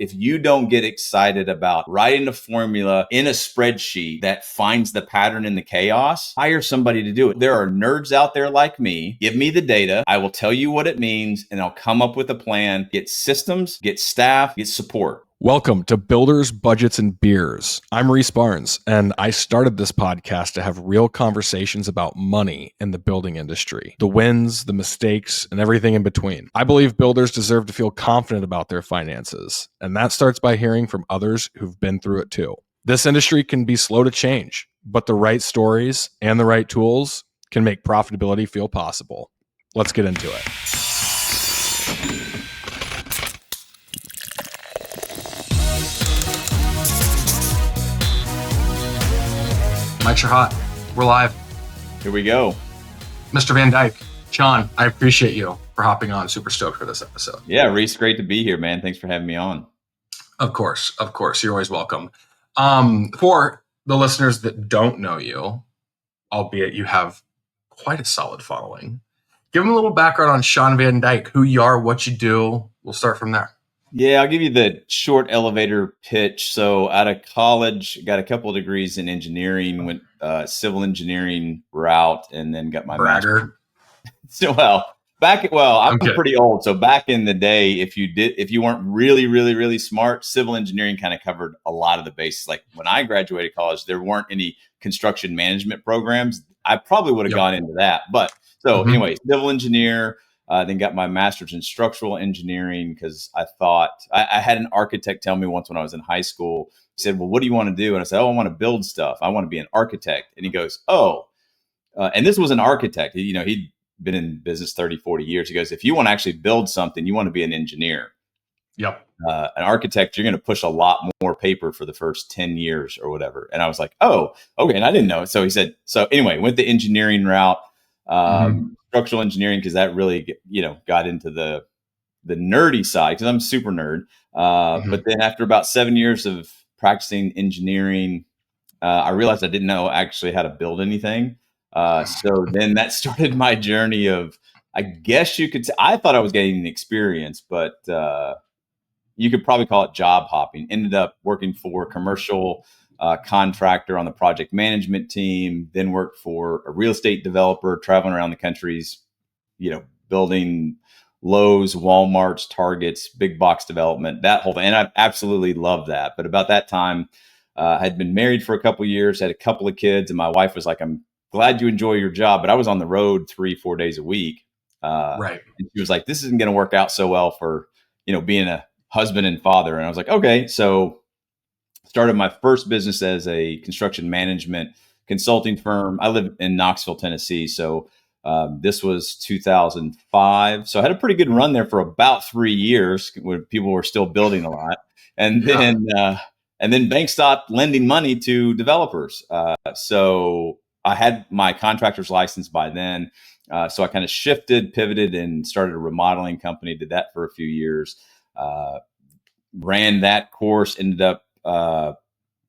If you don't get excited about writing a formula in a spreadsheet that finds the pattern in the chaos, hire somebody to do it. There are nerds out there like me. Give me the data. I will tell you what it means, and I'll come up with a plan, get systems, get staff, get support. Welcome to Builders, Budgets, and Beers. I'm Reece Barnes, and I started this podcast to have real conversations about money in the building industry, the wins, the mistakes, and everything in between. I believe builders deserve to feel confident about their finances, and that starts by hearing from others who've been through it too. This industry can be slow to change, but the right stories and the right tools can make profitability feel possible. Let's get into it. Mics are hot. We're live. Here we go. Mr. Van Dyke, Shawn, I appreciate you for hopping on. Super stoked for this episode. Yeah, Reece, great to be here, man. Thanks for having me on. Of course. You're always welcome. For the listeners that don't know you, albeit you have quite a solid following, give them a little background on Shawn Van Dyke, who you are, what you do. We'll start from there. Yeah, I'll give you the short elevator pitch. So out of college, got a couple of degrees in engineering, went civil engineering route, and then got my master's. So, I'm pretty old. So back in the day, if you weren't really smart, civil engineering kind of covered a lot of the bases. Like when I graduated college, there weren't any construction management programs. I probably would have gone into that. But anyway, civil engineer. Then got my master's in structural engineering because I thought I had an architect tell me once when I was in high school. He said, "Well, what do you want to do?" And I said, "Oh, I want to build stuff. I want to be an architect." And he goes, and this was an architect. He'd been in business 30, 40 years. He goes, "If you want to actually build something, you want to be an engineer." Yep. An architect, you're going to push a lot more paper for the first 10 years or whatever. And I was like, "Oh, okay." And I didn't know. So he said, anyway, went the engineering route. Structural engineering, because that really got into the nerdy side, because I'm a super nerd. But then after about 7 years of practicing engineering, I realized I didn't know actually how to build anything. So then that started my journey of, I guess you could say, I thought I was getting experience, but you could probably call it job hopping. Ended up working for a commercial contractor on the project management team, then worked for a real estate developer, traveling around the countries, building Lowe's, Walmart's, Targets, big box development, that whole thing. And I absolutely loved that. But about that time, I had been married for a couple of years, had a couple of kids, and my wife was like, "I'm glad you enjoy your job." But I was on the road 3-4 days a week. Right. And she was like, "This isn't going to work out so well for, being a husband and father." And I was like, "Okay." So started my first business as a construction management consulting firm. I live in Knoxville, Tennessee. So this was 2005. So I had a pretty good run there for about 3 years when people were still building a lot. And then banks stopped lending money to developers. So I had my contractor's license by then. So I kind of shifted, pivoted, and started a remodeling company. Did that for a few years. Ran that course, ended up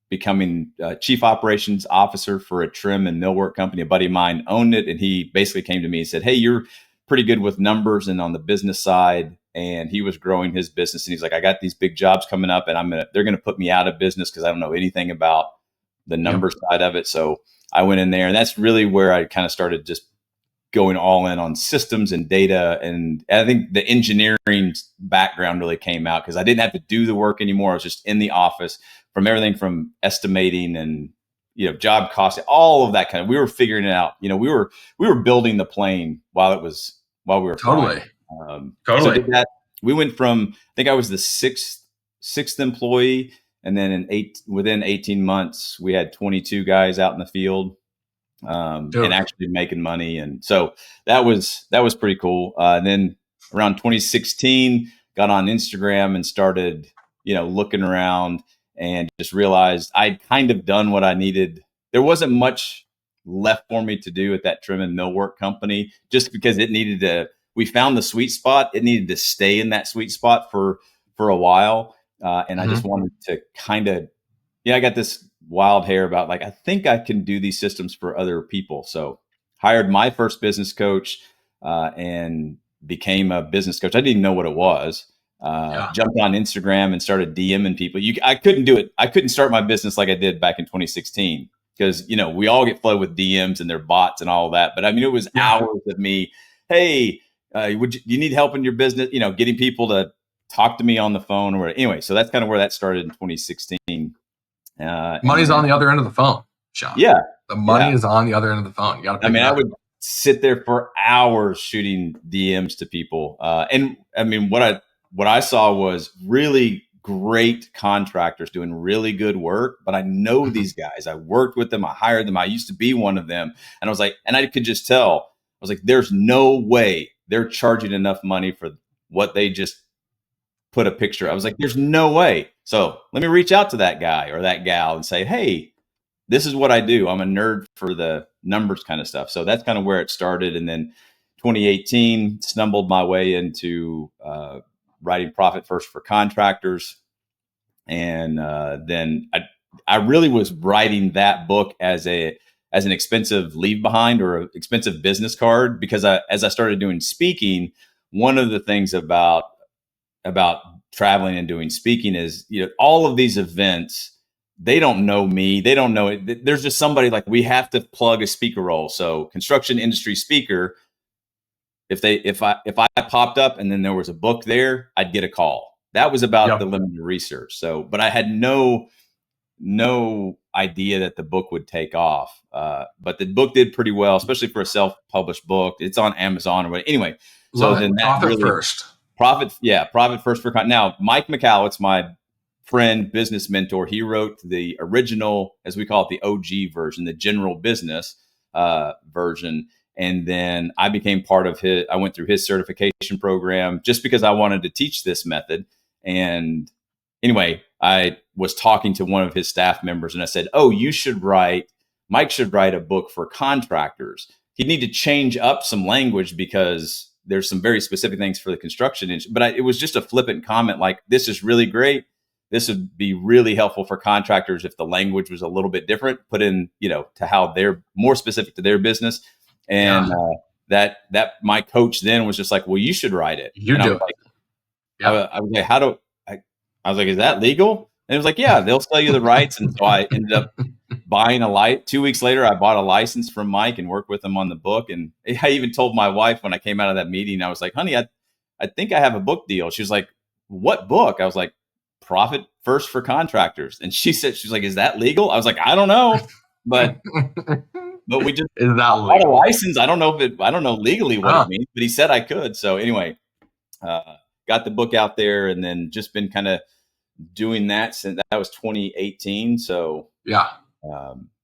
becoming chief operations officer for a trim and millwork company. A buddy of mine owned it, and he basically came to me and said, "Hey, you're pretty good with numbers and on the business side." And he was growing his business, and he's like, "I got these big jobs coming up, and they're going to put me out of business because I don't know anything about the number side of it." So I went in there, and that's really where I kind of started just going all in on systems and data. And I think the engineering background really came out because I didn't have to do the work anymore. I was just in the office, from everything from estimating and, job costs, all of that kind of, we were figuring it out. We were building the plane while we were totally. So did that. We went from, I think I was the sixth employee. And then within 18 months, we had 22 guys out in the field. And actually making money. And so that was pretty cool. And then around 2016, got on Instagram and started, looking around and just realized I'd kind of done what I needed. There wasn't much left for me to do at that trim and millwork company, just because we found the sweet spot. It needed to stay in that sweet spot for a while. And I just wanted to kind of, I got this wild hair about, like, I think I can do these systems for other people. So hired my first business coach and became a business coach. I didn't even know what it was. jumped on Instagram and started DMing people. I couldn't do it. I couldn't start my business like I did back in 2016 because, we all get flooded with DMs and their bots and all that. But I mean, it was hours of me. Hey, you need help in your business? Getting people to talk to me on the phone or anyway. So that's kind of where that started in 2016. Money's on the other end of the phone, Shawn. Yeah. The money is on the other end of the phone. You got to pick it up. I would sit there for hours shooting DMs to people. And I mean, what I saw was really great contractors doing really good work, but I know these guys. I worked with them. I hired them. I used to be one of them. And I was like, and I could just tell, I was like, there's no way they're charging enough money for what they just put a picture. I was like, there's no way. So let me reach out to that guy or that gal and say, hey, this is what I do. I'm a nerd for the numbers kind of stuff. So that's kind of where it started. And then 2018, stumbled my way into writing Profit First for Contractors. And then I really was writing that book as an expensive leave behind or an expensive business card, because as I started doing speaking, one of the things about traveling and doing speaking is, all of these events, they don't know me. They don't know it. There's just somebody like, we have to plug a speaker role. So construction industry speaker, if I popped up and then there was a book there, I'd get a call. That was about the limited research. So, but I had no idea that the book would take off. But the book did pretty well, especially for a self-published book. It's on Amazon or whatever. Anyway, so then that Profit First for now. Mike McCallit's my friend, business mentor. He wrote the original, as we call it, the OG version, the general business version. And then I became part of I went through his certification program just because I wanted to teach this method. And anyway, I was talking to one of his staff members and I said, oh, Mike should write a book for contractors. He'd need to change up some language because there's some very specific things for the construction industry. But it was just a flippant comment like, this is really great. This would be really helpful for contractors if the language was a little bit different, put in, to how they're more specific to their business. And that my coach then was just like, well, you should write it. I was like, I was like, is that legal? And it was like, yeah, they'll sell you the rights. And so I ended up buying 2 weeks later, I bought a license from Mike and worked with him on the book. And I even told my wife when I came out of that meeting, I was like, honey, I think I have a book deal. She was like, what book? I was like, Profit First for Contractors. And she's like, is that legal? I was like, I don't know, but we just bought a license. I don't know legally what it means, but he said I could. So anyway, got the book out there and then just been kind of doing that since that was 2018. So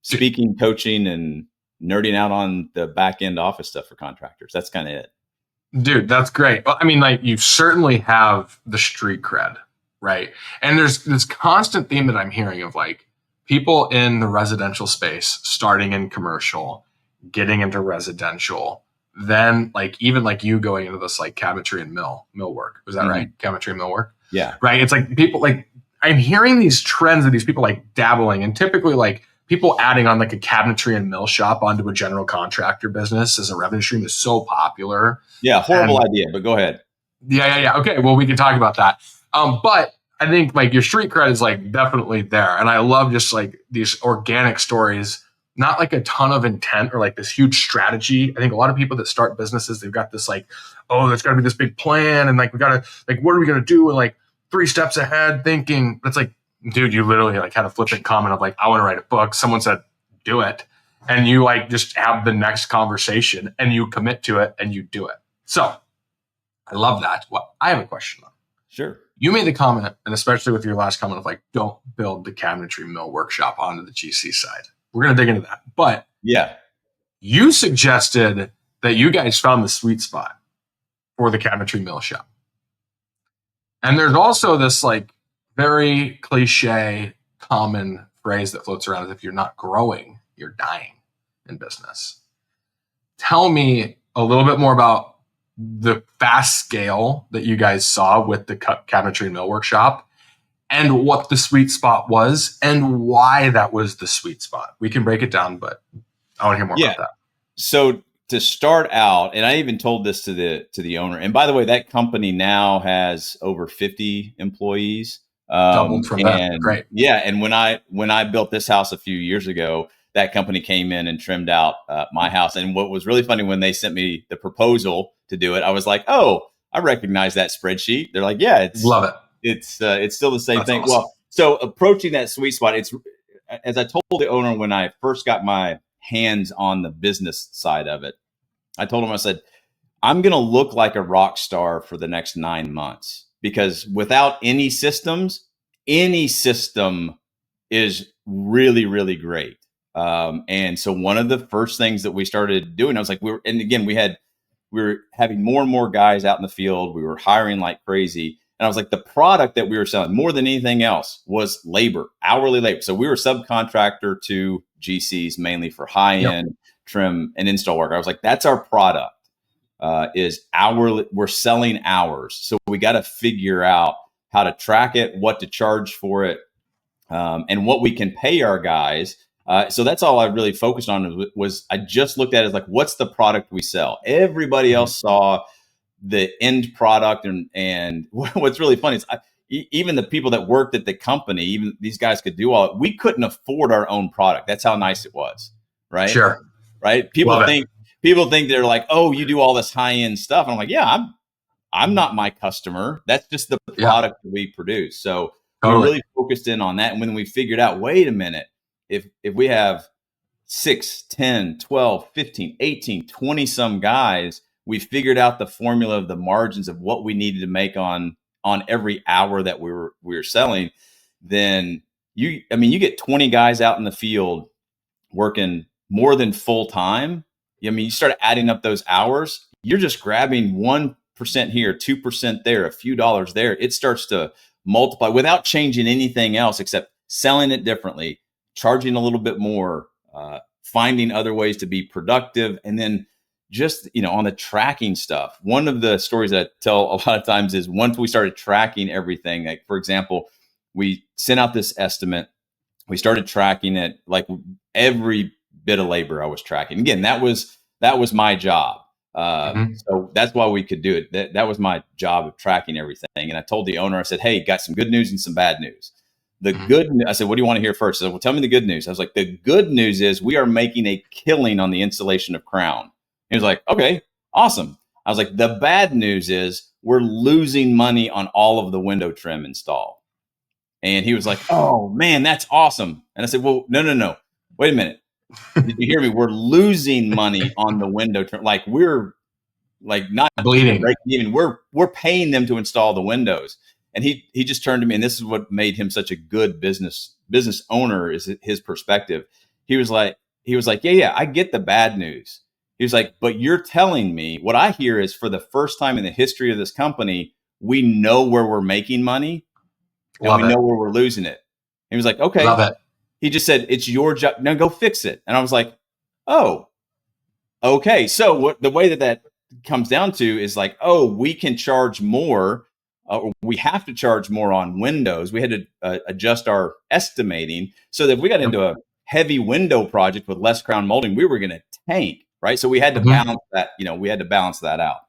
speaking, coaching, and nerding out on the back end office stuff for contractors. That's kind of it. Dude, that's great. Well, I mean, like, you certainly have the street cred, right? And there's this constant theme that I'm hearing of like people in the residential space starting in commercial, getting into residential, then like even like you going into this like cabinetry and millwork. Was that right? Cabinetry and millwork? Yeah. Right. It's like people like, I'm hearing these trends of these people like dabbling, and typically like people adding on like a cabinetry and mill shop onto a general contractor business as a revenue stream is so popular. Yeah. Horrible idea, but go ahead. Yeah. Okay. Well, we can talk about that. But I think like your street cred is like definitely there. And I love just like these organic stories, not like a ton of intent or like this huge strategy. I think a lot of people that start businesses, they've got this like, oh, there's got to be this big plan. And like, we got to like, what are we going to do? And like 3 steps ahead thinking. But it's like, dude, you literally like had a flippant comment of like, I want to write a book. Someone said, do it. And you like just have the next conversation and you commit to it and you do it. So I love that. Well, I have a question though. Sure. You made the comment, and especially with your last comment of like, don't build the cabinetry mill workshop onto the GC side. We're going to dig into that. But yeah, you suggested that you guys found the sweet spot for the cabinetry mill shop. And there's also this like very cliche common phrase that floats around as if you're not growing, you're dying in business. Tell me a little bit more about the fast scale that you guys saw with the cabinetry and mill workshop and what the sweet spot was and why that was the sweet spot. We can break it down, but I want to hear more about that. So to start out, and I even told this to the owner. And by the way, that company now has over 50 employees. Doubled from that. And Great. yeah, and when I built this house a few years ago, that company came in and trimmed out my house. And what was really funny, when they sent me the proposal to do it, I was like, "Oh, I recognize that spreadsheet." They're like, "Yeah, Love it. It's still the same That's thing." awesome. Well, so approaching that sweet spot, it's, as I told the owner when I first got my hands on the business side of it, I told him, I said, "I'm going to look like a rock star for the next 9 months, because without any systems, any system is really, really great." And so one of the first things that we started doing, I was like, and again, we were having more and more guys out in the field. We were hiring like crazy. And I was like, the product that we were selling more than anything else was labor, hourly labor. So we were subcontractor to GCs, mainly for high-end trim and install work. I was like, that's our product, is hourly. We're selling hours. So we got to figure out how to track it, what to charge for it, and what we can pay our guys. So that's all I really focused on, was I just looked at it as like, what's the product we sell? Everybody else saw the end product. And what's really funny is even the people that worked at the company, even these guys could do all it. We couldn't afford our own product. That's how nice it was. Right. Sure. Right. People think they're like, "Oh, you do all this high end stuff." And I'm like, "Yeah, I'm not my customer. That's just the product that we produce." So we really focused in on that. And when we figured out, wait a minute, if we have 6, 10, 12, 15, 18, 20 some guys, we figured out the formula of the margins of what we needed to make on every hour that we were selling. Then you get 20 guys out in the field working more than full time. I mean, you start adding up those hours, you're just grabbing 1% here, 2% there, a few dollars there. It starts to multiply without changing anything else except selling it differently, charging a little bit more, finding other ways to be productive. And then just, on the tracking stuff, one of the stories that I tell a lot of times is, once we started tracking everything, like, for example, we sent out this estimate, we started tracking it, like every bit of labor I was tracking. Again, that was my job. So that's why we could do it. That was my job, of tracking everything. And I told the owner, I said, "Hey, got some good news and some bad news." I said, "What do you want to hear first?" I said, "Well, tell me the good news." I was like, "The good news is we are making a killing on the installation of crown." He was like, "Okay, awesome." I was like, "The bad news is we're losing money on all of the window trim install." And he was like, "Oh man, that's awesome." And I said, "Well, no. Wait a minute. Did you hear me? We're losing money on the window trim. Like, we're like not bleeding. Even we're paying them to install the windows." And he just turned to me, and this is what made him such a good business owner, is his perspective. He was like, yeah, I get the bad news. He was like, "But you're telling me, what I hear is, for the first time in the history of this company, we know where we're making money, and we know where we're losing it." He was like, "Okay." Love it. He just said, "It's your job. Now go fix it." And I was like, "Oh, okay." So the way that comes down to is like, oh, we can charge more. We have to charge more on windows. We had to adjust our estimating, so that if we got into a heavy window project with less crown molding, we were going to tank, right? So we had to balance that. We had to balance that out.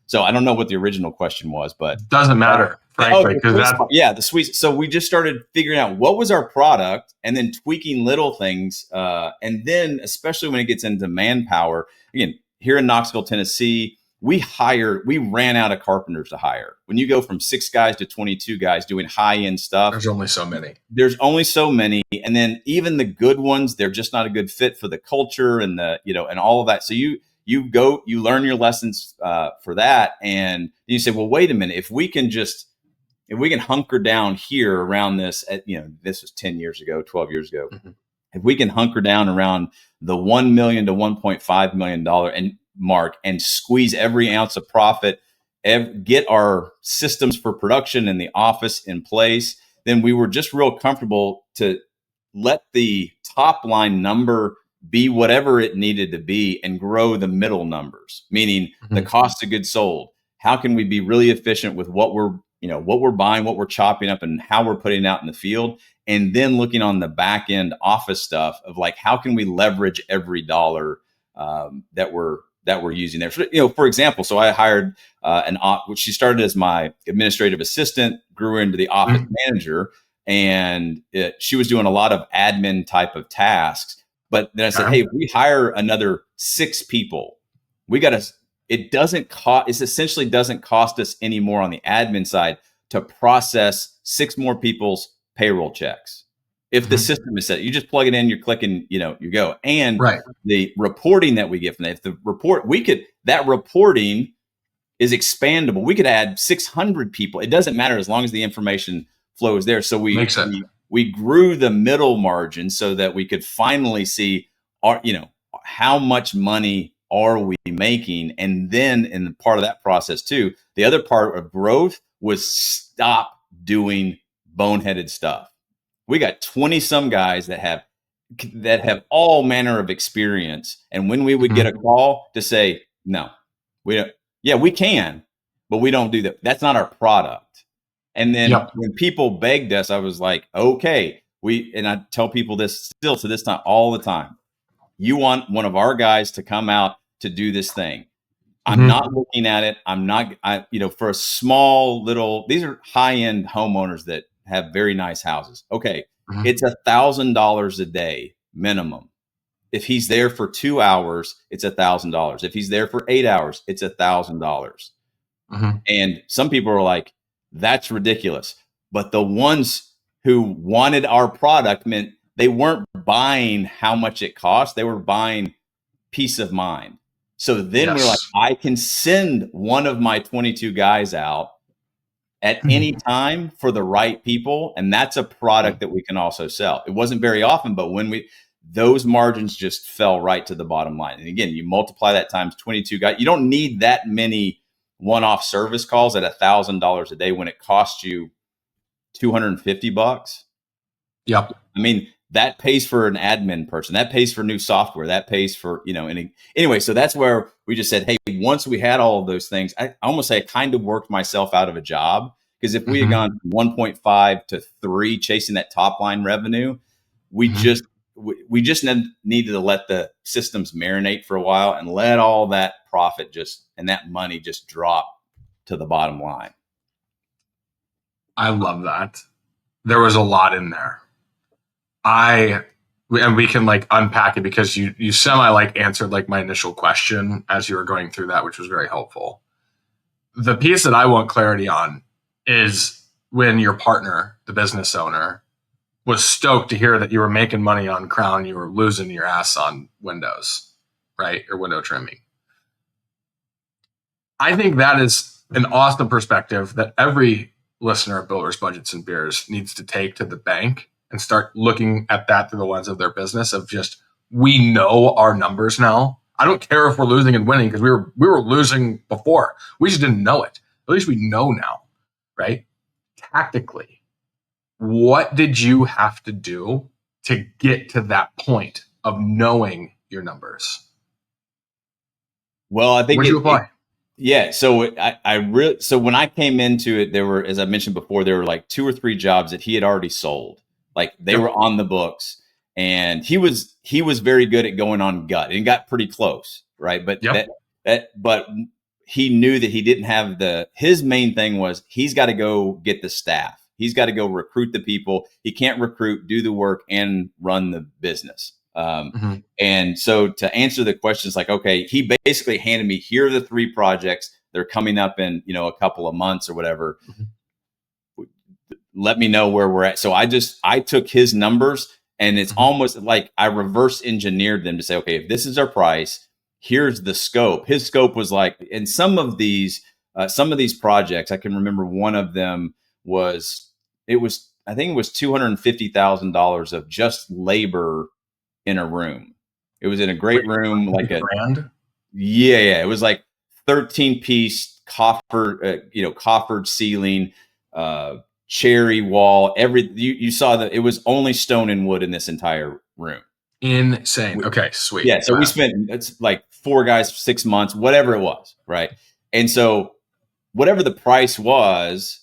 So I don't know what the original question was, but doesn't matter, frankly, because the sweet. So we just started figuring out what was our product, and then tweaking little things, and then especially when it gets into manpower. Again, here in Knoxville, Tennessee, we ran out of carpenters to hire. When you go from 6 guys to 22 guys doing high-end stuff, there's only so many. And then even the good ones, they're just not a good fit for the culture and and all of that. So you learn your lessons for that. And you say, well, wait a minute, if we can hunker down here around this, this was 10 years ago, 12 years ago. If we can hunker down around the $1 million to $1.5 million mark and squeeze every ounce of profit, get our systems for production in the office in place, then we were just real comfortable to let the top line number be whatever it needed to be and grow the middle numbers, meaning the cost of goods sold. How can we be really efficient with what we're buying, what we're chopping up, and how we're putting it out in the field? And then looking on the back end office stuff of like, how can we leverage every dollar that we're using there. For example, so I hired which she started as my administrative assistant, grew into the office manager, and she was doing a lot of admin type of tasks. But then I said, hey, if we hire another 6 people, it essentially doesn't cost us any more on the admin side to process 6 more people's payroll checks. If the system is set, you just plug it in, you're clicking, you go. And the reporting that we get from that, if the that reporting is expandable. We could add 600 people. It doesn't matter as long as the information flow is there. So we grew the middle margin so that we could finally see how much money are we making? And then in the part of that process too, the other part of growth was stop doing boneheaded stuff. We got 20 some guys that have all manner of experience. And when we would get a call to say, no, we don't, we can, but we don't do that. That's not our product. And then when people begged us, I was like, okay, and I tell people this still to this time, all the time. You want one of our guys to come out to do this thing. I'm not looking at it. For a small these are high-end homeowners that have very nice houses. Okay. It's $1,000 a day minimum. If he's there for 2 hours, it's $1,000. If he's there for 8 hours, it's $1,000. And some people are like, that's ridiculous. But the ones who wanted our product meant they weren't buying how much it cost. They were buying peace of mind. So then we're like, I can send one of my 22 guys out at any time for the right people. And that's a product that we can also sell. It wasn't very often, but those margins just fell right to the bottom line. And again, you multiply that times 22 guys. You don't need that many one-off service calls at $1,000 a day when it costs you $250. Yep. I mean, that pays for an admin person. That pays for new software. That pays for, anyway, so that's where we just said, hey, once we had all of those things, I almost say I kind of worked myself out of a job, because if we had gone from 1.5 to 3 chasing that top line revenue, we just needed to let the systems marinate for a while and let all that profit and that money just drop to the bottom line. I love that. There was a lot in there. And we can unpack it, because you semi answered my initial question as you were going through that, which was very helpful. The piece that I want clarity on is when your partner, the business owner, was stoked to hear that you were making money on Crown, you were losing your ass on windows, right? Or window trimming. I think that is an awesome perspective that every listener of Builders, Budgets, and Beers needs to take to the bank and start looking at that through the lens of their business of just, we know our numbers now. I don't care if we're losing and winning, because we were losing before. We just didn't know it. At least we know now, right? Tactically, what did you have to do to get to that point of knowing your numbers? Well, I think where'd you apply? So when I came into it, there were, as I mentioned before, there were 2 or 3 jobs that he had already sold. They were on the books, and he was very good at going on gut and got pretty close. Right. But but he knew that he didn't have his main thing was he's got to go get the staff. He's got to go recruit the people. He can't recruit, do the work, and run the business. And so to answer the questions, okay, he basically handed me, here are the 3 projects. They're coming up in, a couple of months or whatever. Let me know where we're at. So I took his numbers, and it's almost like I reverse engineered them to say, okay, if this is our price, here's the scope. His scope was in some of these projects, I can remember one of them I think it was $250,000 of just labor in a room. It was in a great room, brand. Yeah. It was 13-piece coffered ceiling, cherry wall. You saw that it was only stone and wood in this entire room. Insane. Okay, sweet. Yeah. So we spent, it's 4 guys, 6 months, whatever it was. Right. And so whatever the price was,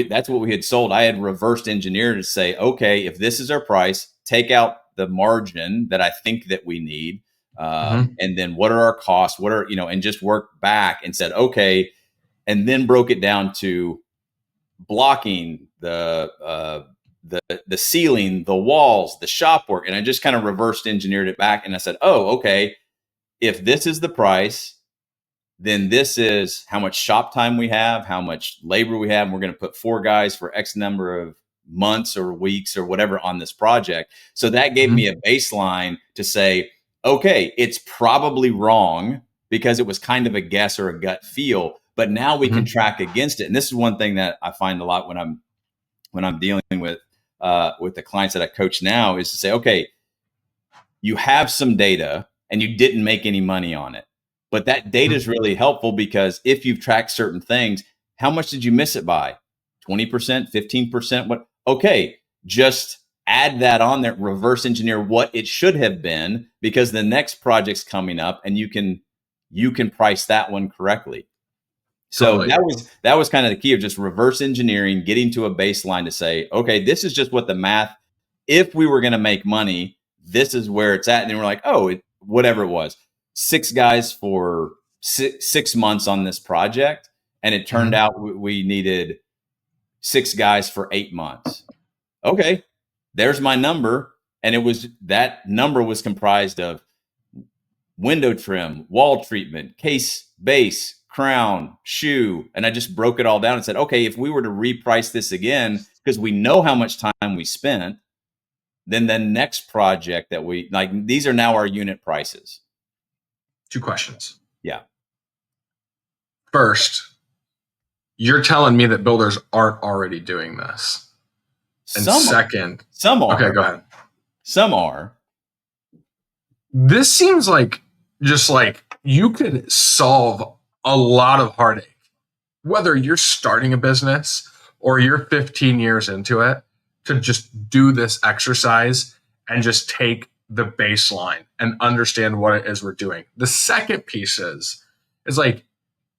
that's what we had sold. I had reversed engineered to say, okay, if this is our price, take out the margin that I think that we need. And then what are our costs? What are, and just worked back and said, okay, and then broke it down to blocking, the ceiling, the walls, the shop work. And I just kind of reversed engineered it back. And I said, oh, okay, if this is the price, then this is how much shop time we have, how much labor we have. And we're going to put 4 guys for X number of months or weeks or whatever on this project. So that gave me a baseline to say, okay, it's probably wrong because it was kind of a guess or a gut feel, but now we can track against it. And this is one thing that I find a lot when I'm dealing with the clients that I coach now is to say, okay, you have some data and you didn't make any money on it. But that data is really helpful because if you've tracked certain things, how much did you miss it by? 20%, 15%? What? Okay, just add that on there, reverse engineer what it should have been because the next project's coming up and you can price that one correctly. So that was kind of the key of just reverse engineering, getting to a baseline to say, okay, this is just what the math, if we were going to make money, this is where it's at. And then we're like, oh, whatever it was, 6 guys for 6 months on this project. And it turned out we needed 6 guys for 8 months. Okay, there's my number. And that number was comprised of window trim, wall treatment, case, base, crown, shoe. And I just broke it all down and said, okay, if we were to reprice this again, because we know how much time we spent, then the next project that these are now our unit prices. 2 questions. Yeah. First, you're telling me that builders aren't already doing this. And second, some are. Okay, go ahead. Some are. This seems like just like you could solve a lot of heartache, whether you're starting a business or you're 15 years into it, to just do this exercise and just take the baseline and understand what it is we're doing. The second piece is like,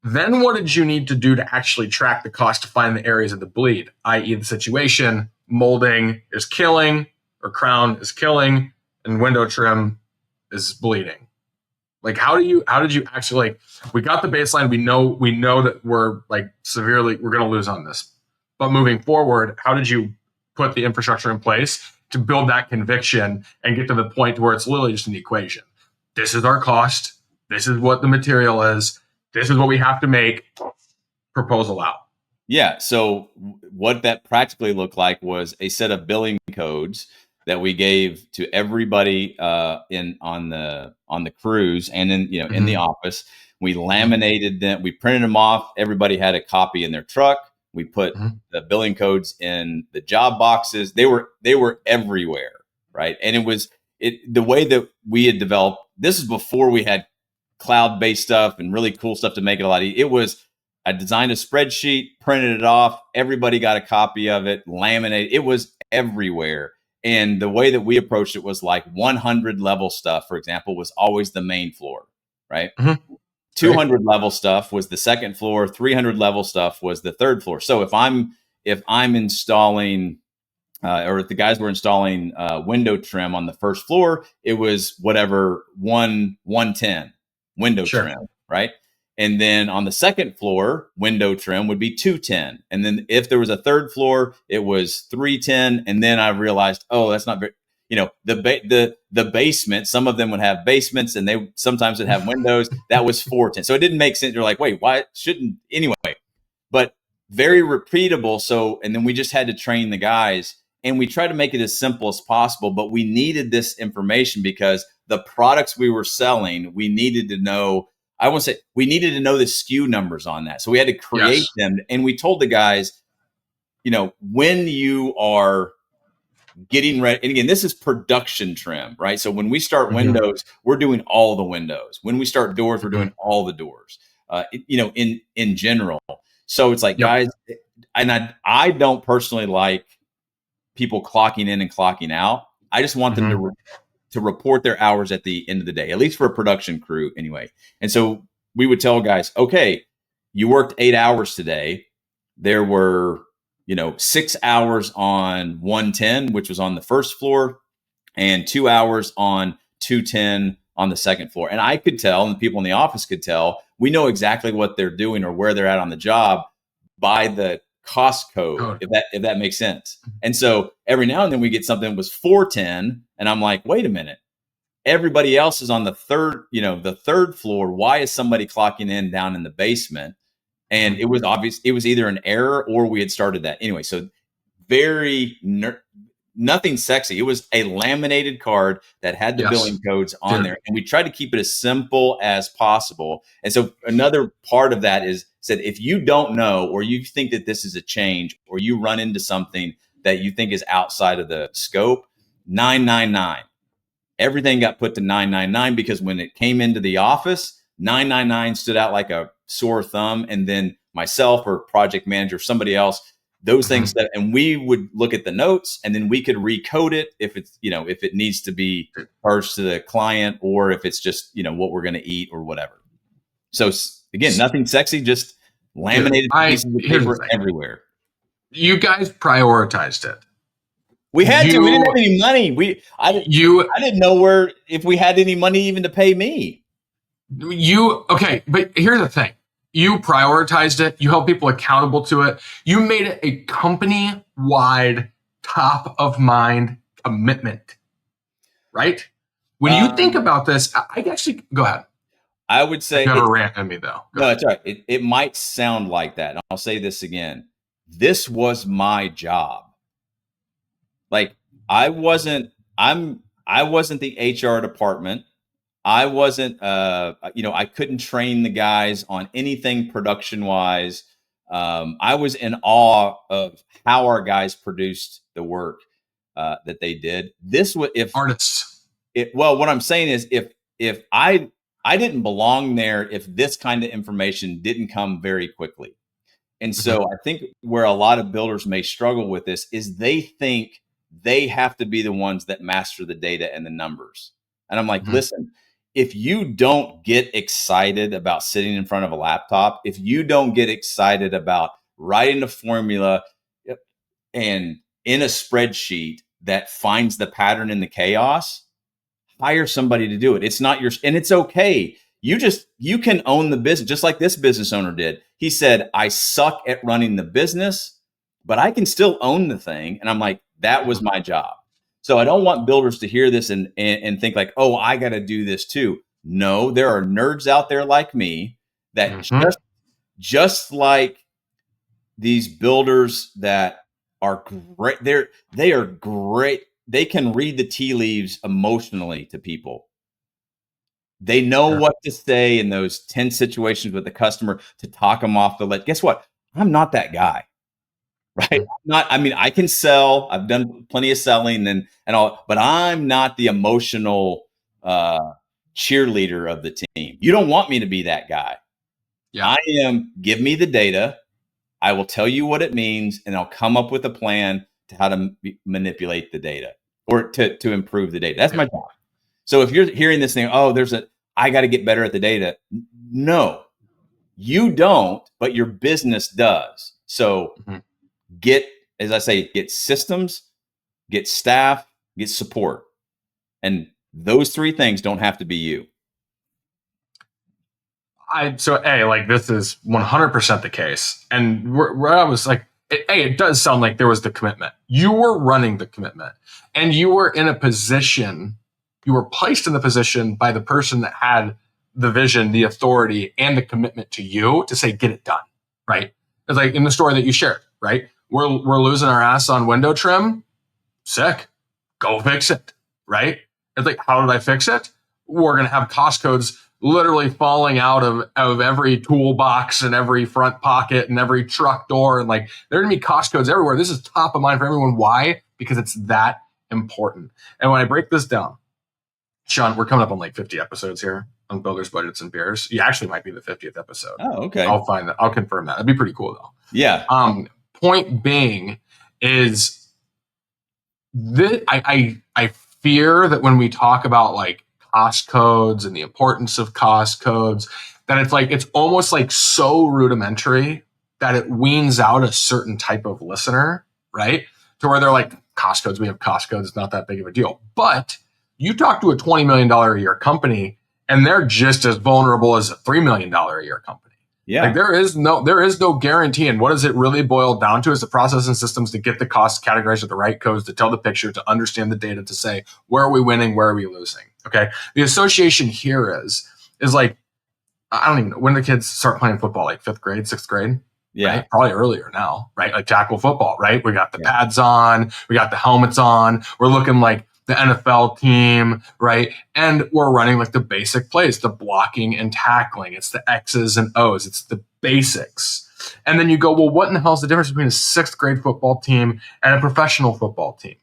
then what did you need to do to actually track the cost to find the areas of the bleed, i.e. the situation, molding is killing or crown is killing and window trim is bleeding. Like, how did you actually, like, we got the baseline. We know that we're like we're going to lose on this, but moving forward, how did you put the infrastructure in place to build that conviction and get to the point where it's literally just an equation? This is our cost. This is what the material is. This is what we have to make. Proposal out. Yeah. So what that practically looked like was a set of billing codes that we gave to everybody on the crews and in the office. We laminated them. We printed them off. Everybody had a copy in their truck. We put the billing codes in the job boxes. They were everywhere, right? And it was the way that we had developed. This is before we had cloud-based stuff and really cool stuff to make it a lot easier. It was, I designed a spreadsheet, printed it off. Everybody got a copy of it, laminated. It was everywhere. And the way that we approached it was like 100 level stuff, for example, was always the main floor, right? 200 level stuff was the second floor. 300 level stuff was the third floor. So if I'm installing, or if the guys were installing window trim on the first floor, it was whatever 110 window trim, right? And then on the second floor, window trim would be 210. And then if there was a third floor, it was 310. And then I realized, oh, that's not very, the basement, some of them would have basements and they sometimes would have windows. That was 410. So it didn't make sense. You're like, wait, why shouldn't anyway? But very repeatable. So, and then we just had to train the guys and we tried to make it as simple as possible, but we needed this information because the products we were selling, we needed to know, we needed to know the SKU numbers on that. So we had to create them. And we told the guys, when you are getting ready, and again, this is production trim, right? So when we start windows, we're doing all the windows. When we start doors, we're doing all the doors, in general. So it's like, guys, and I don't personally like people clocking in and clocking out. I just want them to report their hours at the end of the day, at least for a production crew anyway. And so we would tell guys, okay, you worked 8 hours today. There were, 6 hours on 110, which was on the first floor, and 2 hours on 210 on the second floor. And I could tell, and the people in the office could tell, we know exactly what they're doing or where they're at on the job by the cost code, if that makes sense. And so every now and then we get something that was 410, and I'm like, wait a minute. Everybody else is on the third floor. Why is somebody clocking in down in the basement? And it was obvious. It was either an error or we had started that. Anyway, so nothing sexy. It was a laminated card that had the billing codes on there. And we tried to keep it as simple as possible. And so another part of that is said, if you don't know, or you think that this is a change, or you run into something that you think is outside of the scope, 999. Everything got put to 999 because when it came into the office, 999 stood out like a sore thumb. And then myself or project manager, somebody else, those things that, and we would look at the notes and then we could recode it if it's, if it needs to be charged to the client or if it's just, what we're going to eat or whatever. So again, nothing sexy, just laminated pieces of paper everywhere. You guys prioritized it. We had to. We didn't have any money. I didn't know if we had any money even to pay me. Okay, but here's the thing. You prioritized it. You held people accountable to it. You made it a company-wide, top-of-mind commitment, right? When you think about this, I actually go ahead. I would say never rant at me though. No, that's right. It might sound like that. And I'll say this again. This was my job. Like I wasn't the HR department. I wasn't, I couldn't train the guys on anything production wise. I was in awe of how our guys produced the work that they did. This was artists. What I'm saying is if I didn't belong there if this kind of information didn't come very quickly. And so I think where a lot of builders may struggle with this is they think they have to be the ones that master the data and the numbers. And I'm like, listen, if you don't get excited about sitting in front of a laptop, if you don't get excited about writing a formula and in a spreadsheet that finds the pattern in the chaos, hire somebody to do it. It's not yours. And it's okay. You can own the business just like this business owner did. He said, I suck at running the business, but I can still own the thing. And I'm like, that was my job. So I don't want builders to hear this and think like, oh, I got to do this too. No, there are nerds out there like me that just like these builders that are great. They are great. They can read the tea leaves emotionally to people. They know what to say in those tense situations with the customer to talk them off the ledge. Guess what? I'm not that guy. Right. I can sell. I've done plenty of selling and all, but I'm not the emotional cheerleader of the team. You don't want me to be that guy. Yeah. I am. Give me the data. I will tell you what it means and I'll come up with a plan to how to manipulate the data or to improve the data. That's my job. So if you're hearing this thing, I got to get better at the data. No, you don't, but your business does. So get systems, get staff, get support. And those three things don't have to be you. This is 100% the case. And where I was like, it does sound like there was the commitment. You were running the commitment and you were in a position, you were placed in the position by the person that had the vision, the authority, and the commitment to you to say, get it done, right? It's like in the story that you shared, right? We're losing our ass on window trim. Sick. Go fix it, right? It's like, how did I fix it? We're going to have cost codes literally falling out of every toolbox and every front pocket and every truck door. And like, there are going to be cost codes everywhere. This is top of mind for everyone. Why? Because it's that important. And when I break this down, Shawn, we're coming up on like 50 episodes here on Builders, Budgets, and Beers. You actually might be the 50th episode. Oh, okay. I'll find that. I'll confirm that. That'd be pretty cool though. Yeah. Point being is that I fear that when we talk about like cost codes and the importance of cost codes, that it's almost like so rudimentary that it weans out a certain type of listener, right? To where they're like, cost codes, we have cost codes, it's not that big of a deal. But You talk to a $20 million a year company and they're just as vulnerable as a $3 million a year company. Yeah. Like there is no guarantee. And what does it really boil down to is the process and systems to get the costs categorized with the right codes, to tell the picture, to understand the data, to say, where are we winning? Where are we losing? Okay. The association here is like, I don't even know when the kids start playing football, like 5th grade, 6th grade. Yeah. Right? Probably earlier now, right? Like tackle football, right? We got the pads on, we got the helmets on, we're looking like the NFL team, right? And we're running like the basic plays, the blocking and tackling. It's the X's and O's. It's the basics. And then you go, well, what in the hell is the difference between a 6th grade football team and a professional football team?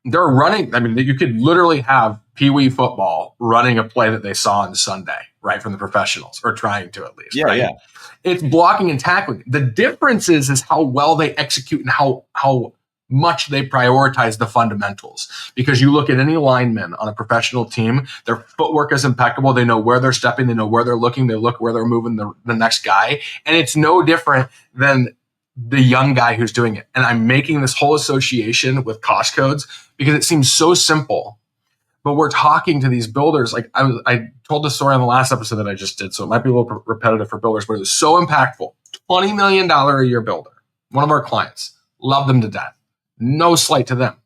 They're running. I mean, you could literally have Pee Wee football running a play that they saw on Sunday, right? From the professionals, or trying to at least. Yeah, right? yeah. It's blocking and tackling. The difference is how well they execute and how much they prioritize the fundamentals. Because you look at any lineman on a professional team, their footwork is impeccable. They know where they're stepping. They know where they're looking. They look where they're moving the next guy. And it's no different than the young guy who's doing it. And I'm making this whole association with cost codes because it seems so simple. But we're talking to these builders. Like I told the story on the last episode that I just did, so it might be a little repetitive for builders, but it was so impactful. $20 million a year builder, one of our clients, love them to death. No slight to them.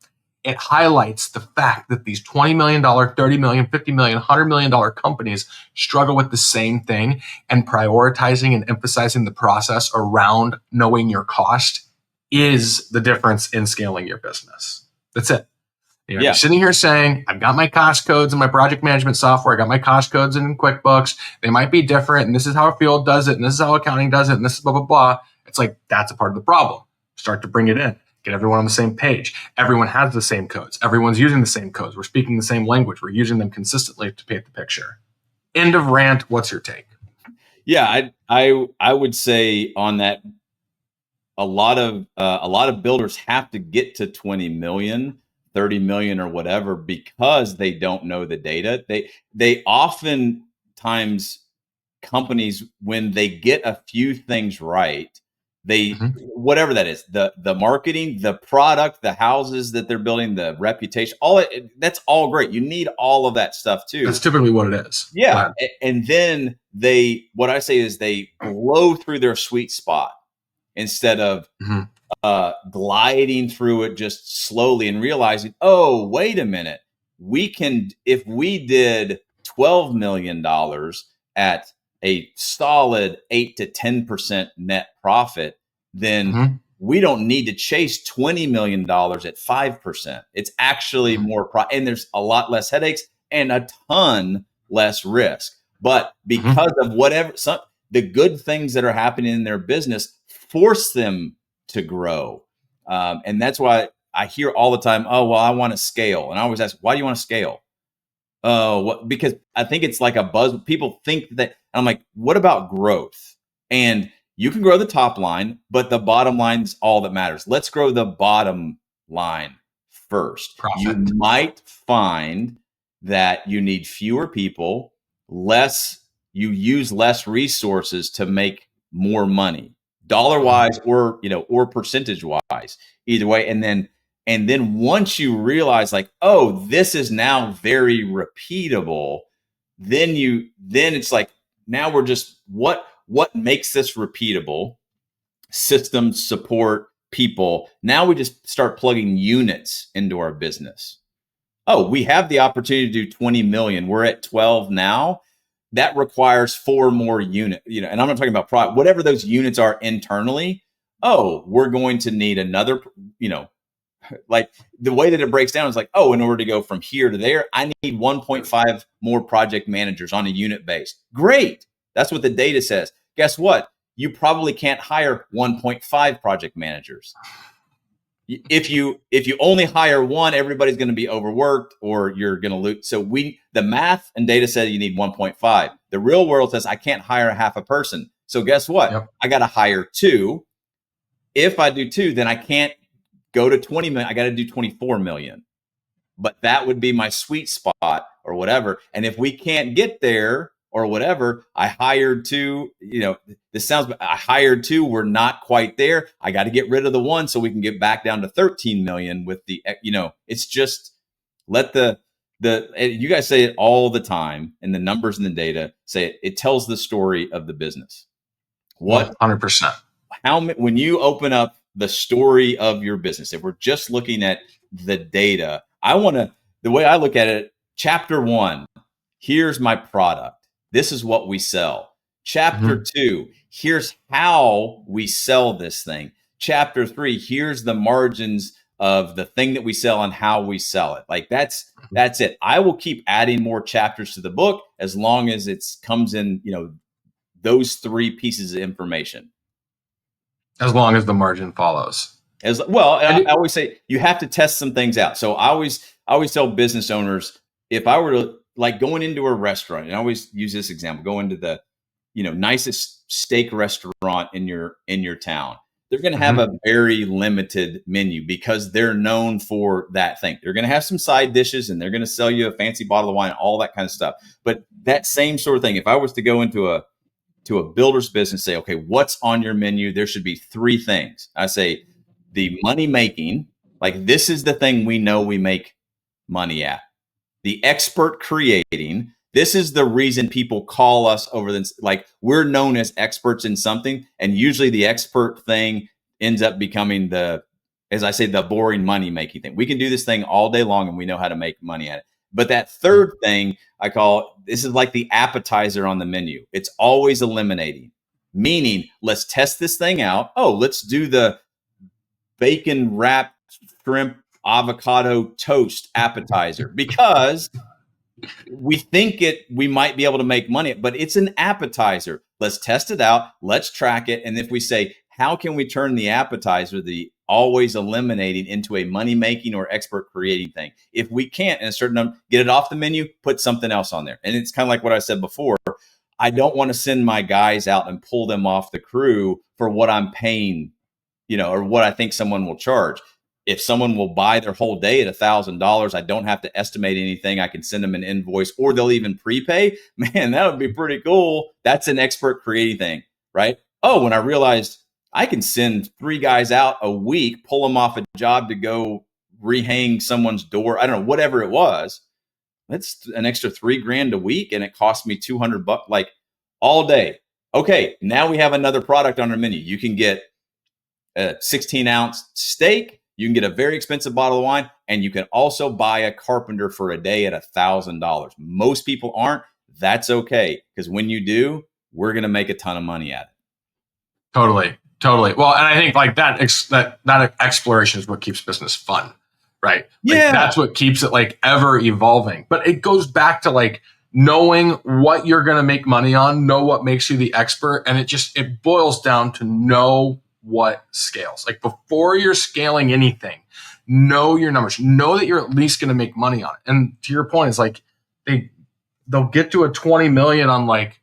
It highlights the fact that these $20 million, $30 million, $50 million, $100 million companies struggle with the same thing, and prioritizing and emphasizing the process around knowing your cost is the difference in scaling your business. That's it. You're sitting here saying, I've got my cost codes in my project management software. I got my cost codes in QuickBooks. They might be different. And this is how a field does it. And this is how accounting does it. And this is blah, blah, blah. It's like, that's a part of the problem. Start to bring it in. Get everyone on the same page. Everyone has the same codes. Everyone's using the same codes. We're speaking the same language. We're using them consistently to paint the picture. End of rant. What's your take? Yeah, I would say on that, a lot of builders have to get to 20 million, 30 million or whatever because they don't know the data. They oftentimes, companies, when they get a few things right, they whatever that is, the marketing, the product, the houses that they're building, the reputation, that's all great. You need all of that stuff too. That's typically what it is. Yeah. And then what I say is they blow through their sweet spot instead of gliding through it just slowly and realizing, oh, wait a minute, if we did $12 million at a solid 8 to 10% net profit, then we don't need to chase $20 million at 5%. It's actually more and there's a lot less headaches and a ton less risk. But because of the good things that are happening in their business force them to grow. And that's why I hear all the time, oh, well, I want to scale. And I always ask, why do you want to scale? Because I think it's like a buzz. People think that, I'm like, what about growth? And you can grow the top line, but the bottom line's all that matters. Let's grow the bottom line first. Profit. You might find that you need fewer people, you use less resources to make more money, dollar wise or percentage wise, either way. And then once you realize like, oh, this is now very repeatable, then it's like, now we're just what makes this repeatable? Systems, support, people. Now we just start plugging units into our business. Oh, we have the opportunity to do 20 million. We're at 12 now. That requires 4 more units, and I'm not talking about product, whatever those units are internally. Oh, we're going to need another, like the way that it breaks down is like, oh, in order to go from here to there, I need 1.5 more project managers on a unit base. Great. That's what the data says. Guess what? You probably can't hire 1.5 project managers. If you only hire one, everybody's going to be overworked or you're going to lose. So the math and data said you need 1.5. The real world says I can't hire half a person. So guess what? Yep. I got to hire 2. If I do 2, then I can't go to 20 million. I got to do 24 million. But that would be my sweet spot or whatever. And if we can't get there or whatever, I hired 2, I hired 2. We're not quite there. I got to get rid of the 1 so we can get back down to 13 million with the, it's just let the you guys say it all the time, and the numbers and the data say it tells the story of the business. What 100%. when you open up the story of your business, if we're just looking at the data, the way I look at it, chapter 1, here's my product. This is what we sell. Chapter 2, here's how we sell this thing. Chapter 3, here's the margins of the thing that we sell and how we sell it. Like that's it. I will keep adding more chapters to the book as long as it comes in, those 3 pieces of information. As long as the margin follows. As well, I always say you have to test some things out. So I always tell business owners, if I were to like going into a restaurant, and I always use this example, go into the nicest steak restaurant in your town. They're going to have a very limited menu because they're known for that thing. They're going to have some side dishes and they're going to sell you a fancy bottle of wine, all that kind of stuff. But that same sort of thing, if I was to go into a builder's business, say, okay, what's on your menu? There should be 3 things. I say the money making, like this is the thing we know we make money at. The expert creating, this is the reason people call us over this. Like we're known as experts in something, and usually the expert thing ends up becoming as I say, the boring money making thing. We can do this thing all day long and we know how to make money at it. But that third thing this is like the appetizer on the menu. It's always eliminating, meaning let's test this thing out. Oh, let's do the bacon wrapped shrimp avocado toast appetizer because we think we might be able to make money, but it's an appetizer. Let's test it out. Let's track it. And if we say, how can we turn the appetizer, the always eliminating, into a money making or expert creating thing? If we can't, in a certain number, get it off the menu, put something else on there. And it's kind of like what I said before. I don't want to send my guys out and pull them off the crew for what I'm paying, or what I think someone will charge. If someone will buy their whole day at $1,000, I don't have to estimate anything. I can send them an invoice, or they'll even prepay. Man, that would be pretty cool. That's an expert creating thing, right? Oh, when I realized I can send 3 guys out a week, pull them off a job to go rehang someone's door. I don't know, whatever it was. That's an extra $3,000 a week, and it cost me $200, like all day. Okay, now we have another product on our menu. You can get a 16-ounce steak. You can get a very expensive bottle of wine, and you can also buy a carpenter for a day at $1,000. Most people aren't. That's okay, because when you do, we're going to make a ton of money at it. Totally. Well, and I think like that exploration is what keeps business fun, right? Yeah. That's what keeps it like ever evolving. But it goes back to like knowing what you're going to make money on, know what makes you the expert, and it boils down to know what scales. Like before you're scaling anything, know your numbers, know that you're at least going to make money on it. And to your point, it's like they'll get to a 20 million on like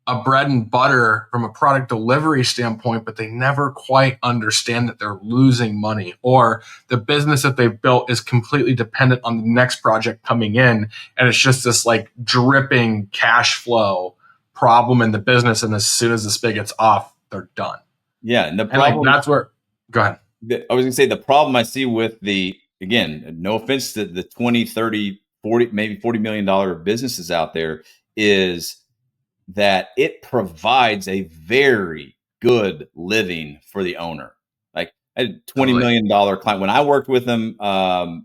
a bread and butter from a product delivery standpoint, but they never quite understand that they're losing money, or the business that they've built is completely dependent on the next project coming in. And it's just this like dripping cash flow problem in the business. And as soon as the spigot's off, they're done. Yeah. And the problem, that's where, go ahead. I was going to say the problem I see with again, no offense to the 20, 30, 40, maybe $40 million businesses out there, is that it provides a very good living for the owner. Like I had a $20 million client. When I worked with him,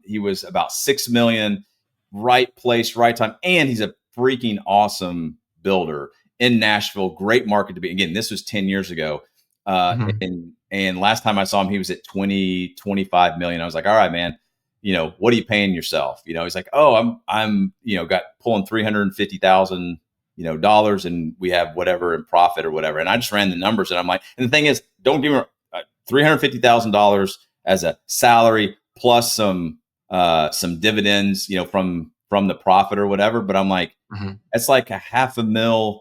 he was about $6 million, right place, right time. And he's a freaking awesome builder in Nashville. Great market to be. Again, this was 10 years ago. And last time I saw him, he was at 25 million. I was like, all right, man, what are you paying yourself? He's like, oh, I'm got pulling 350,000 dollars, and we have whatever in profit or whatever. And I just ran the numbers, and I'm like, and the thing is, don't give me $350,000 as a salary plus some dividends, from the profit or whatever. But I'm like, that's like $500,000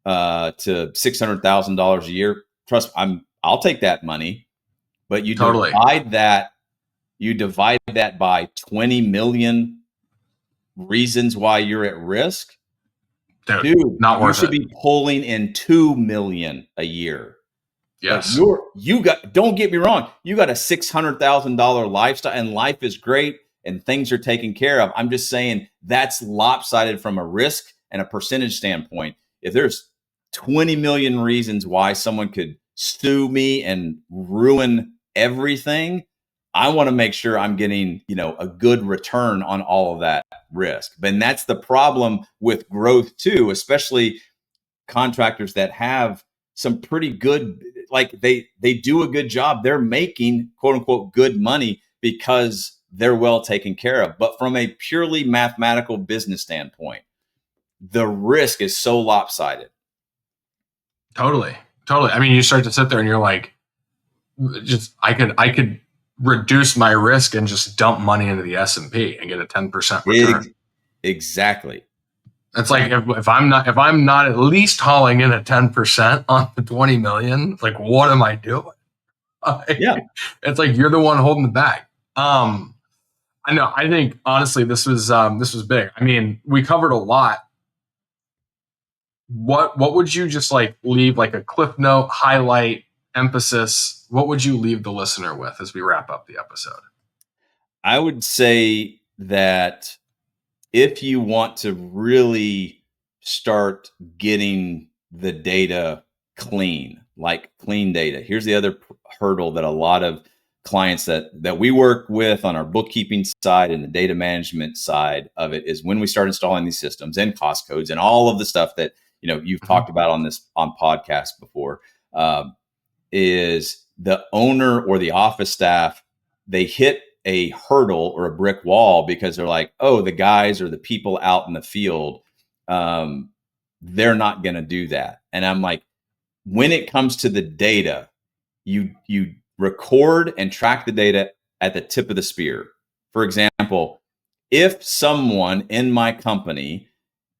to $600,000 a year. Trust, I'll take that money, but you divide that by 20 million reasons why you're at risk. Dude, not worth it. You should be pulling in 2 million a year. Yes. Don't get me wrong. You got a $600,000 lifestyle, and life is great. and things are taken care of. I'm just saying that's lopsided from a risk and a percentage standpoint. If there's 20 million reasons why someone could sue me and ruin everything, I want to make sure I'm getting, a good return on all of that risk. But that's the problem with growth too, especially contractors that have some pretty good, like they do a good job. They're making quote unquote good money because they're well taken care of. But from a purely mathematical business standpoint, the risk is so lopsided. Totally. I mean, you start to sit there and you're like, I could reduce my risk and just dump money into the S&P and get a 10% return. Exactly. It's like if I'm not at least hauling in a 10% on the 20 million, like what am I doing? Yeah. It's like you're the one holding the bag. I know. I think honestly, this was big. I mean, we covered a lot. What would you just like leave like a cliff note, highlight, emphasis? What would you leave the listener with as we wrap up the episode? I would say that if you want to really start getting the data clean, like clean data, here's the other hurdle that a lot of clients that we work with on our bookkeeping side and the data management side of it is when we start installing these systems and cost codes and all of the stuff that you've talked about on podcasts before, is the owner or the office staff, they hit a hurdle or a brick wall because they're like, oh, the guys or the people out in the field, they're not going to do that. And I'm like, when it comes to the data, you record and track the data at the tip of the spear. For example, if someone in my company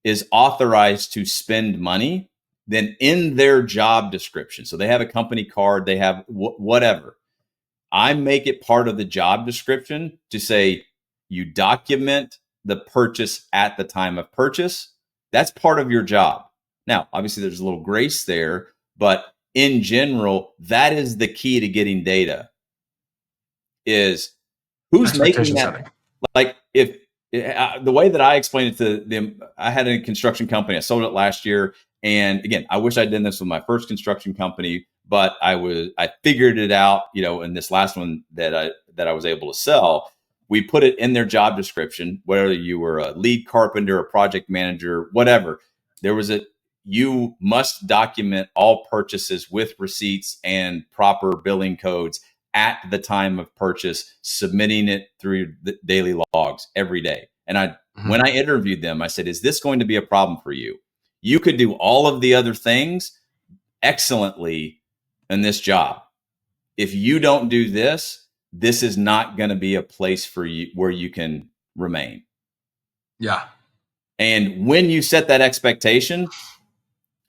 is authorized to spend money, then in their job description, so they have a company card, they have whatever, I make it part of the job description to say you document the purchase at the time of purchase. That's part of your job. Now, obviously there's a little grace there, but in general, that is the key to getting data, is who's making that. Setting. Like if the way that I explained it to them, I had a construction company. I sold it last year. And again, I wish I'd done this with my first construction company, but I figured it out, in this last one that I was able to sell. We put it in their job description, whether you were a lead carpenter, a project manager, whatever. You must document all purchases with receipts and proper billing codes at the time of purchase, submitting it through the daily logs every day. And when I interviewed them, I said, is this going to be a problem for you? You could do all of the other things excellently in this job. If you don't do this, this is not going to be a place for you where you can remain. Yeah. And when you set that expectation,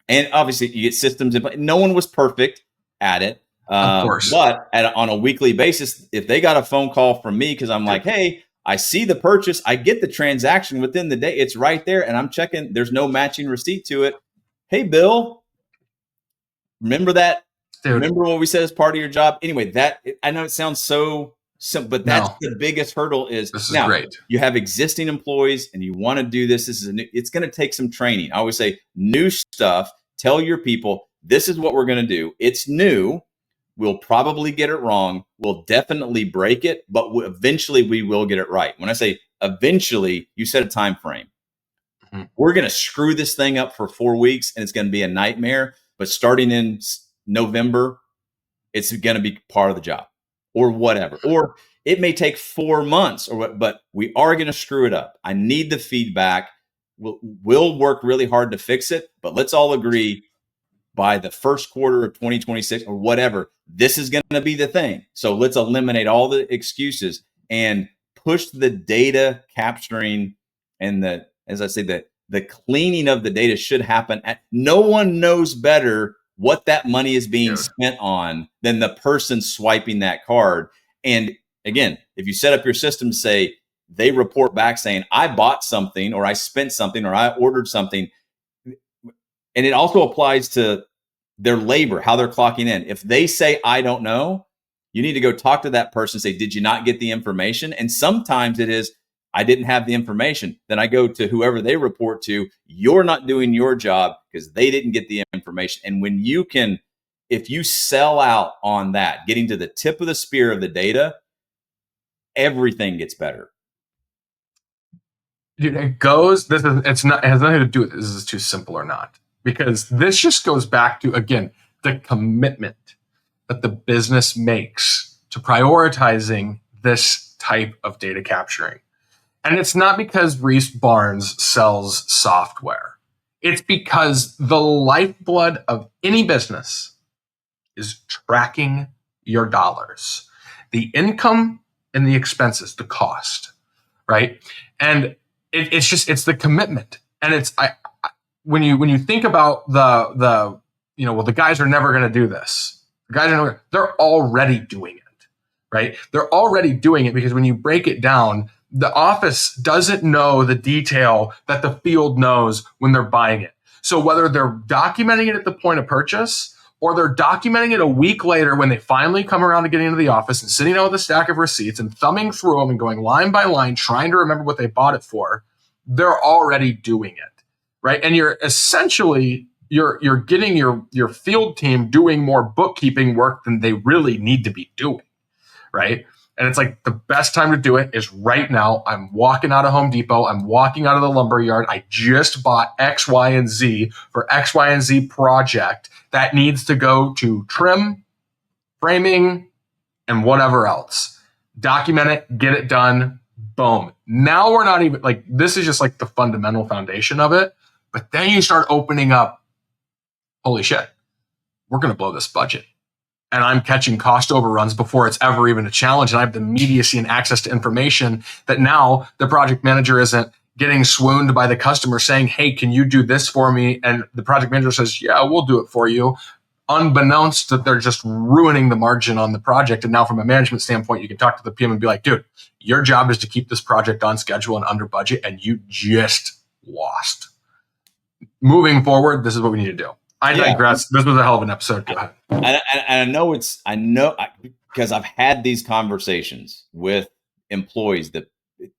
and obviously you get systems in place, no one was perfect at it. Of course. But on a weekly basis, if they got a phone call from me, because I'm like, hey, I see the purchase, I get the transaction within the day, it's right there, and I'm checking, there's no matching receipt to it. Hey, Bill, remember that? Dude. Remember what we said as part of your job? Anyway, I know it sounds so simple, but that's the biggest hurdle is now great. You have existing employees and you want to do this. It's going to take some training. I always say new stuff, tell your people, this is what we're going to do. It's new. We'll probably get it wrong. We'll definitely break it, but eventually we will get it right. When I say eventually, you set a time frame. Mm-hmm. We're going to screw this thing up for 4 weeks and it's going to be a nightmare. But starting in November, it's going to be part of the job or whatever. Or it may take 4 months but we are going to screw it up. I need the feedback. We'll work really hard to fix it, but let's all agree by the first quarter of 2026 or whatever, this is going to be the thing. So let's eliminate all the excuses and push the data capturing and the cleaning of the data should happen. No one knows better what that money is being spent on than the person swiping that card. And again, if you set up your system, say they report back saying, I bought something or I spent something or I ordered something. And it also applies to their labor, how they're clocking in. If they say, I don't know, You need to go talk to that person and say, did you not get the information? And sometimes it is, I didn't have the information. Then I go to whoever they report to. You're not doing your job because they didn't get the information. And when you can, if you sell out on that, getting to the tip of the spear of the data, everything gets better. Dude, it has nothing to do with this is too simple or not. Because this just goes back to, again, the commitment that the business makes to prioritizing this type of data capturing. And it's not because Reece Barnes sells software. It's because the lifeblood of any business is tracking your dollars, the income and the expenses, the cost, right? And it's the commitment. And when you think about the guys are never going to do this. The guys they're already doing it, right? They're already doing it because when you break it down, the office doesn't know the detail that the field knows when they're buying it. So whether they're documenting it at the point of purchase or they're documenting it a week later when they finally come around to getting into the office and sitting down with a stack of receipts and thumbing through them and going line by line, trying to remember what they bought it for, they're already doing it, right? And you're essentially, you're getting your field team doing more bookkeeping work than they really need to be doing, right? And it's like the best time to do it is right now. I'm walking out of Home Depot. I'm walking out of the lumber yard. I just bought X, Y, and Z for X, Y, and Z project that needs to go to trim, framing, and whatever else. Document it, get it done, boom. Now we're not even like, this is just like the fundamental foundation of it. But then you start opening up, holy shit, we're going to blow this budget. And I'm catching cost overruns before it's ever even a challenge. And I have the immediacy and access to information that now the project manager isn't getting swooned by the customer saying, hey, can you do this for me? And the project manager says, yeah, we'll do it for you. Unbeknownst that they're just ruining the margin on the project. And now from a management standpoint, you can talk to the PM and be like, dude, your job is to keep this project on schedule and under budget. And you just lost. Moving forward, this is what we need to do. I digress. This was a hell of an episode. Go ahead. And I know because I've had these conversations with employees that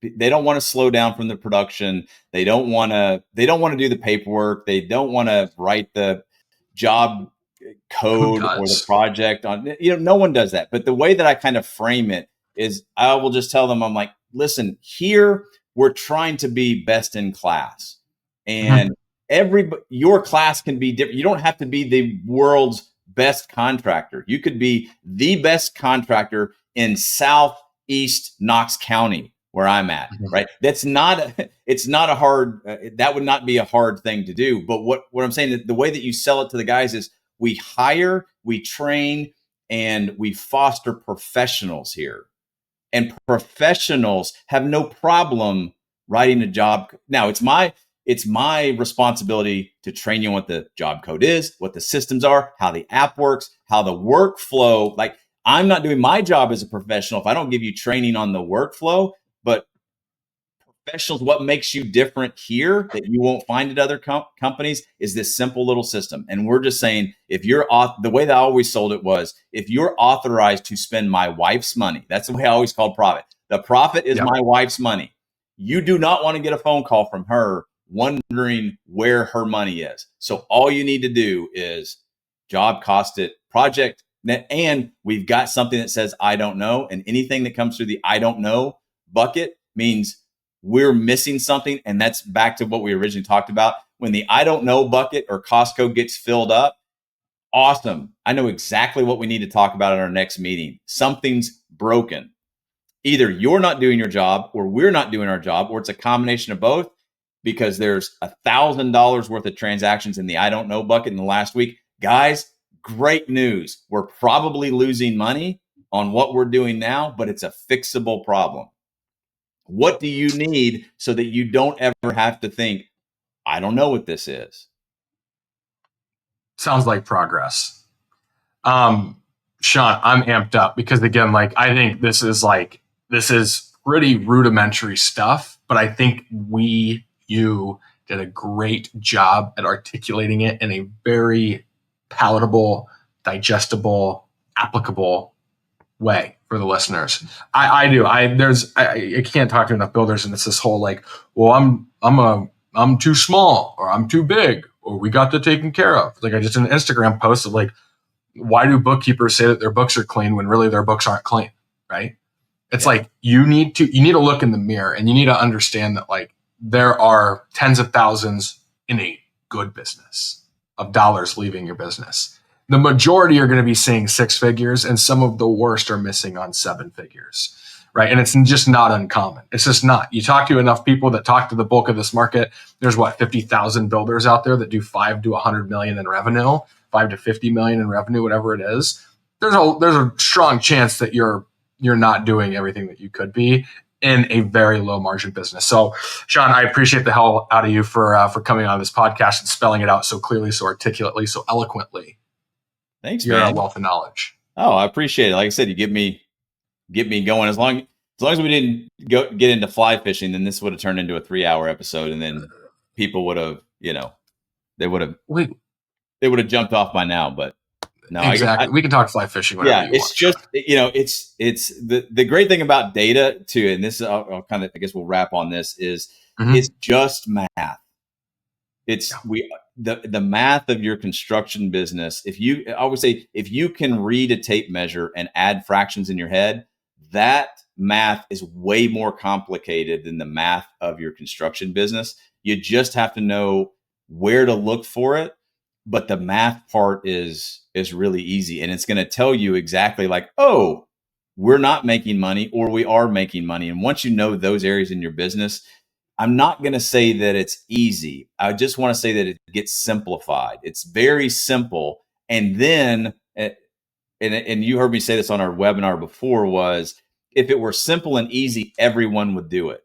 they don't want to slow down from the production. They don't want to do the paperwork. They don't want to write the job code or the project on, no one does that. But the way that I kind of frame it is I will just tell them, I'm like, listen, here we're trying to be best in class, and your class can be different. You don't have to be the world's best contractor. You could be the best contractor in Southeast Knox County, where I'm at, right? It's not a hard, that would not be a hard thing to do. But what I'm saying, the way that you sell it to the guys is we hire, we train, and we foster professionals here. And professionals have no problem writing a job. Now it's my responsibility to train you on what the job code is, what the systems are, how the app works, how the workflow, like I'm not doing my job as a professional if I don't give you training on the workflow. But professionals, what makes you different here that you won't find at other companies is this simple little system. And we're just saying, if you're the way that I always sold it was, if you're authorized to spend my wife's money, that's the way I always called profit. The profit is my wife's money. You do not want to get a phone call from her wondering where her money is. So all you need to do is job cost it, project, and we've got something that says, I don't know. And anything that comes through the I don't know bucket means we're missing something. And that's back to what we originally talked about. When the I don't know bucket or Costco gets filled up, awesome. I know exactly what we need to talk about at our next meeting. Something's broken. Either you're not doing your job or we're not doing our job, or it's a combination of both, because there's $1,000 worth of transactions in the I don't know bucket in the last week. Guys, great news. We're probably losing money on what we're doing now, but it's a fixable problem. What do you need so that you don't ever have to think, I don't know what this is? Sounds like progress. Shawn, I'm amped up because again, I think this is pretty rudimentary stuff, but I think you did a great job at articulating it in a very palatable, digestible, applicable way for the listeners. I do. I can't talk to enough builders, and it's this whole like, well, I'm too small, or I'm too big, or we got that taken care of. Like I just did an Instagram post of like, why do bookkeepers say that their books are clean when really their books aren't clean, right? It's like you need to look in the mirror, and you need to understand that like there are tens of thousands in a good business of dollars leaving your business. The majority are going to be seeing 6 figures, and some of the worst are missing on 7 figures, right? And it's just not uncommon. It's just not. You talk to enough people that talk to the bulk of this market. There's 50,000 builders out there that do 5 to 100 million in revenue, 5 to 50 million in revenue, whatever it is. There's a strong chance that you're not doing everything that you could be in a very low margin business. So, Shawn, I appreciate the hell out of you for coming on this podcast and spelling it out so clearly, so articulately, so eloquently. Thanks, You're man. a wealth of knowledge. Oh, I appreciate it. Like I said, you get me going. As long as we didn't get into fly fishing, then this would have turned into a 3-hour episode, and then people would have, they would have jumped off by now. But no, exactly. We can talk fly fishing. Yeah, it's just it's the great thing about data too, and this I'll kind of, I guess we'll wrap on this, is it's just math. It's the math of your construction business. I always say, if you can read a tape measure and add fractions in your head, that math is way more complicated than the math of your construction business. You just have to know where to look for it. But the math part is really easy, and it's going to tell you exactly like, oh, we're not making money, or we are making money. And once you know those areas in your business, I'm not going to say that it's easy. I just want to say that it gets simplified. It's very simple. And then, and you heard me say this on our webinar before, was if it were simple and easy, everyone would do it.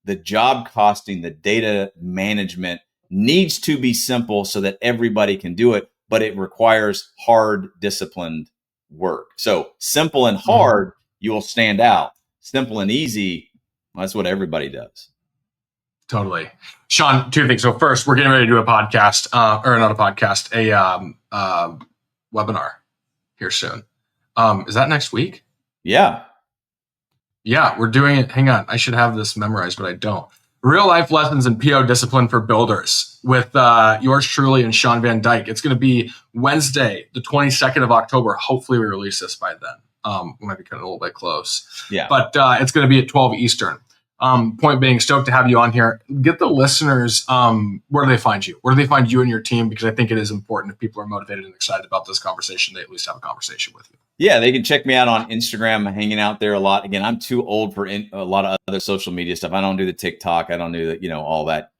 The job costing, the data management needs to be simple so that everybody can do it, but it requires hard, disciplined work. So simple and hard, you will stand out. Simple and easy, that's what everybody does. Totally. Shawn, 2 things. So first, we're getting ready to do a podcast, or not a podcast, a webinar here soon. Is that next week? Yeah. Yeah, we're doing it. Hang on. I should have this memorized, but I don't. Real life lessons in PO discipline for builders with yours truly and Shawn Van Dyke. It's going to be Wednesday, the 22nd of October. Hopefully we release this by then. We might be cutting a little bit close. Yeah. But it's going to be at 12 Eastern. Point being, stoked to have you on here. Get the listeners, where do they find you? Where do they find you and your team? Because I think it is important, if people are motivated and excited about this conversation, they at least have a conversation with you. Yeah, they can check me out on Instagram. I'm hanging out there a lot. Again, I'm too old for a lot of other social media stuff. I don't do the TikTok. I don't do the, all that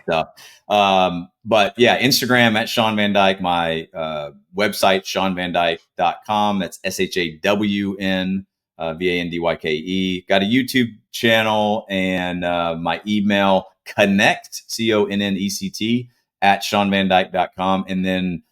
stuff. But yeah, Instagram at Shawn Van Dyke. My website, ShawnVanDyke.com. That's ShawnVanDyke. Got a YouTube channel, and my email, connect, CONNECT, at ShawnVanDyke.com. And then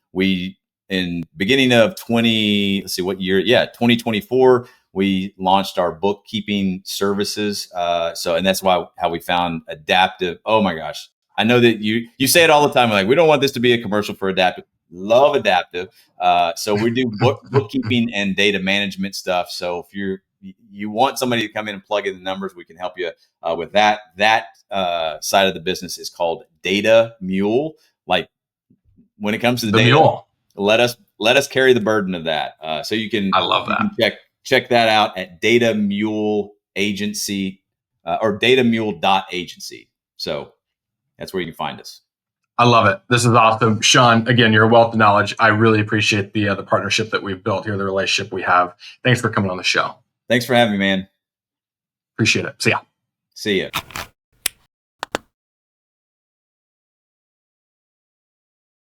in beginning of 2024, we launched our bookkeeping services. And that's how we found Adaptive. Oh my gosh. I know that you say it all the time. Like, we don't want this to be a commercial for Adaptive. Love Adaptive. So we do bookkeeping and data management stuff. So if you want somebody to come in and plug in the numbers, we can help you with that. That side of the business is called Data Mule. Like, when it comes to the data, mule. let us carry the burden of that. So you can. I love that. You can check that out at Data Mule Agency or datamule.agency. So that's where you can find us. I love it. This is awesome. Shawn, again, you're a wealth of knowledge. I really appreciate the partnership that we've built here, the relationship we have. Thanks for coming on the show. Thanks for having me, man. Appreciate it. See ya. See ya.